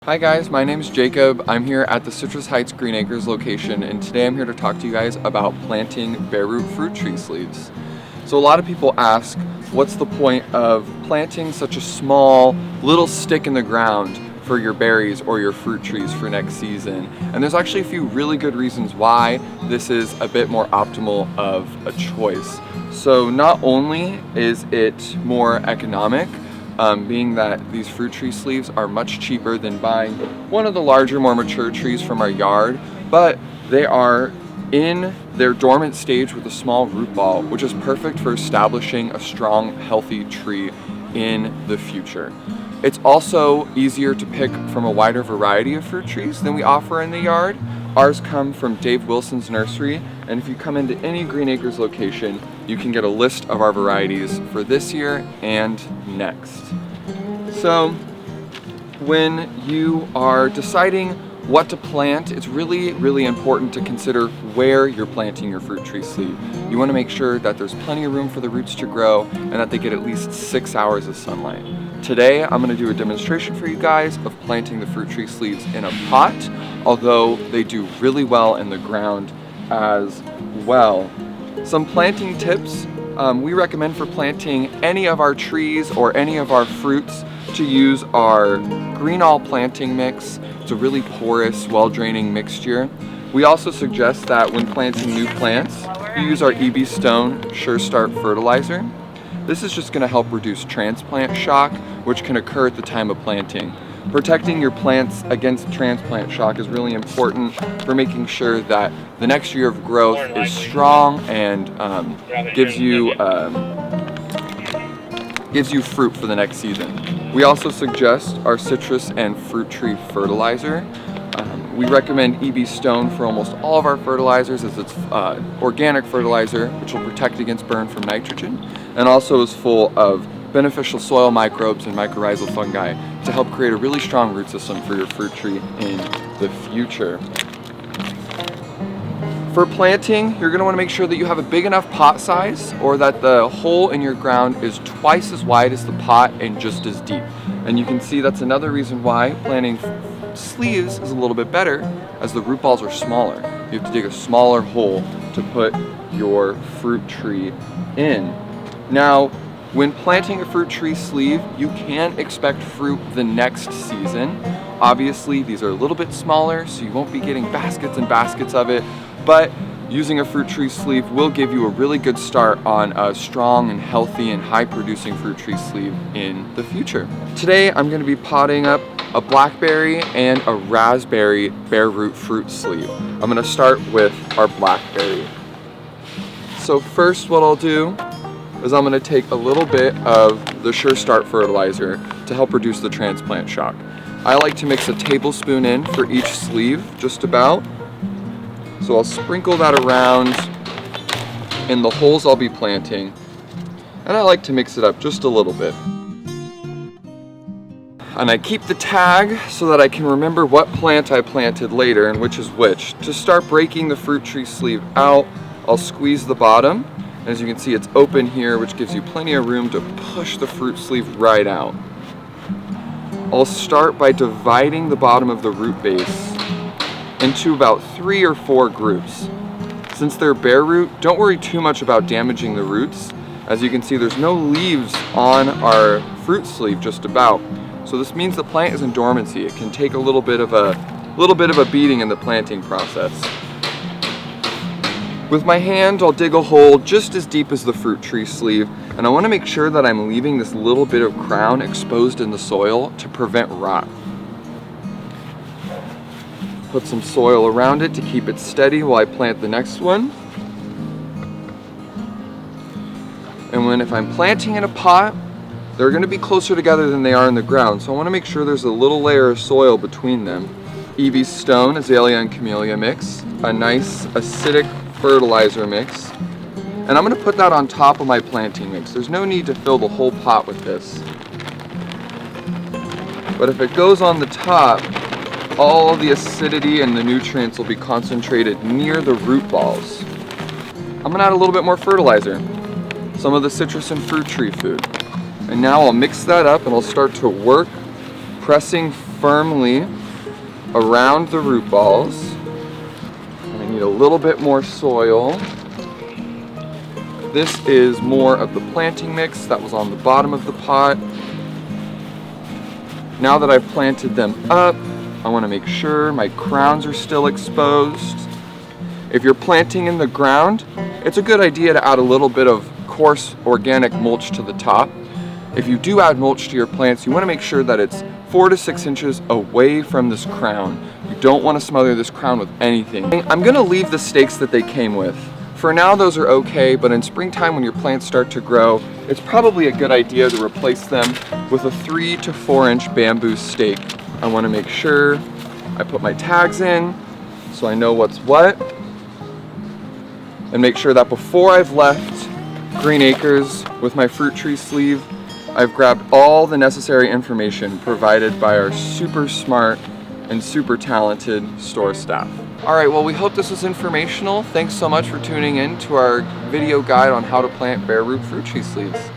Hi guys, my name is Jacob. I'm here at the Citrus Heights Green Acres location, and today I'm here to talk to you guys about planting bare root fruit tree sleeves. So a lot of people ask, what's the point of planting such a small little stick in the ground for your berries or your fruit trees for next season? And there's actually a few really good reasons why this is a bit more optimal of a choice. So not only is it more economic, being that these fruit tree sleeves are much cheaper than buying one of the larger, more mature trees from our yard, but they are in their dormant stage with a small root ball, which is perfect for establishing a strong, healthy tree in the future. It's also easier to pick from a wider variety of fruit trees than we offer in the yard. Ours come from Dave Wilson's nursery, and if you come into any Green Acres location, you can get a list of our varieties for this year and next. So when you are deciding what to plant, it's really important to consider where you're planting your fruit tree sleeve. You want to make sure that there's plenty of room for the roots to grow and that they get at least 6 hours of sunlight. Today I'm going to do a demonstration for you guys of planting the fruit tree sleeves in a pot, although they do really well in the ground as well. Some planting tips we recommend for planting any of our trees or any of our fruits to use our green all planting mix. It's a really porous, well-draining mixture. We also suggest that when planting new plants, you use our EB Stone Sure Start fertilizer. This is just going to help reduce transplant shock, which can occur at the time of planting. Protecting your plants against transplant shock is really important for making sure that the next year of growth is strong and gives you fruit for the next season. We also suggest our citrus and fruit tree fertilizer. We recommend EB Stone for almost all of our fertilizers, as it's organic fertilizer, which will protect against burn from nitrogen, and also is full of beneficial soil microbes and mycorrhizal fungi to help create a really strong root system for your fruit tree in the future. For planting, you're going to want to make sure that you have a big enough pot size, or that the hole in your ground is twice as wide as the pot and just as deep. And you can see that's another reason why planting sleeves is a little bit better, as the root balls are smaller. You have to dig a smaller hole to put your fruit tree in. Now, when planting a fruit tree sleeve, you can expect fruit the next season. Obviously, these are a little bit smaller, so you won't be getting baskets and baskets of it, but using a fruit tree sleeve will give you a really good start on a strong and healthy and high-producing fruit tree sleeve in the future. Today, I'm going to be potting up a blackberry and a raspberry bare root fruit sleeve. I'm going to start with our blackberry. So first, what I'll do is I'm going to take a little bit of the Sure Start fertilizer to help reduce the transplant shock. I like to mix a tablespoon in for each sleeve, just about. So I'll sprinkle that around in the holes I'll be planting, and I like to mix it up just a little bit. And I keep the tag so that I can remember what plant I planted later and which is which. To start breaking the fruit tree sleeve out, I'll squeeze the bottom. As you can see, it's open here, which gives you plenty of room to push the fruit sleeve right out. I'll start by dividing the bottom of the root base into about 3 or 4 groups. Since they're bare root, don't worry too much about damaging the roots. As you can see, there's no leaves on our fruit sleeve, just about. So this means the plant is in dormancy. It can take a little bit of a beating in the planting process. With my hand, I'll dig a hole just as deep as the fruit tree sleeve, and I want to make sure that I'm leaving this little bit of crown exposed in the soil to prevent rot. Put some soil around it to keep it steady while I plant the next one. And if I'm planting in a pot, they're going to be closer together than they are in the ground, so I want to make sure there's a little layer of soil between them. EB Stone Azalea and Camellia mix, a nice acidic fertilizer mix, and I'm going to put that on top of my planting mix. There's no need to fill the whole pot with this, but if it goes on the top, all the acidity and the nutrients will be concentrated near the root balls. I'm going to add a little bit more fertilizer, some of the citrus and fruit tree food, and now I'll mix that up and I'll start to work pressing firmly around the root balls. And I need a little bit more soil. This is more of the planting mix that was on the bottom of the pot. Now that I've planted them up, I want to make sure my crowns are still exposed. If you're planting in the ground, it's a good idea to add a little bit of coarse organic mulch to the top. If you do add mulch to your plants, you want to make sure that it's 4 to 6 inches away from this crown. You don't want to smother this crown with anything. I'm going to leave the stakes that they came with. For now, those are okay, but in springtime when your plants start to grow, it's probably a good idea to replace them with a 3 to 4 inch bamboo stake. I want to make sure I put my tags in so I know what's what, and make sure that before I've left Green Acres with my fruit tree sleeve, I've grabbed all the necessary information provided by our super smart and super talented store staff. All right, well, we hope this was informational. Thanks so much for tuning in to our video guide on how to plant bare root fruit tree sleeves.